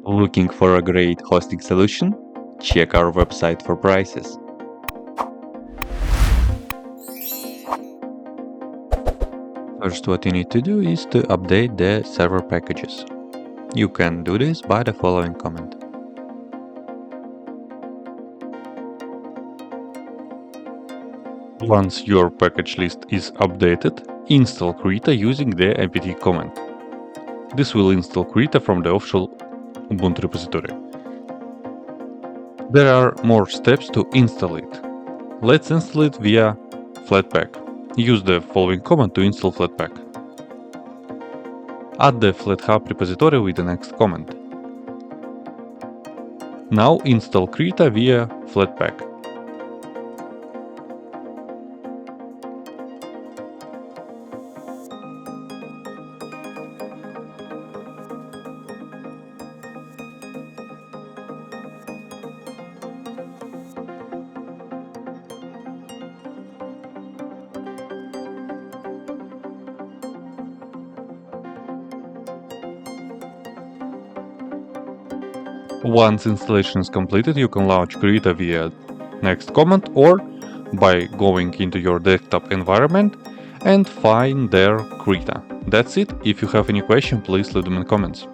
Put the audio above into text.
Looking for a great hosting solution? Check our website for prices. First, what you need to do is to update the server packages. You can do this by the following command. Once your package list is updated, install Krita using the apt command. This will install Krita from the official Ubuntu repository. There are more steps to install it. Let's install it via flatpak. Use the following command to install flatpak. Add the flathub repository with the next command. Now install Krita via flatpak. Once installation is completed, you can launch Krita via next command or by going into your desktop environment and find there Krita. That's it. If you have any question, please leave them in comments.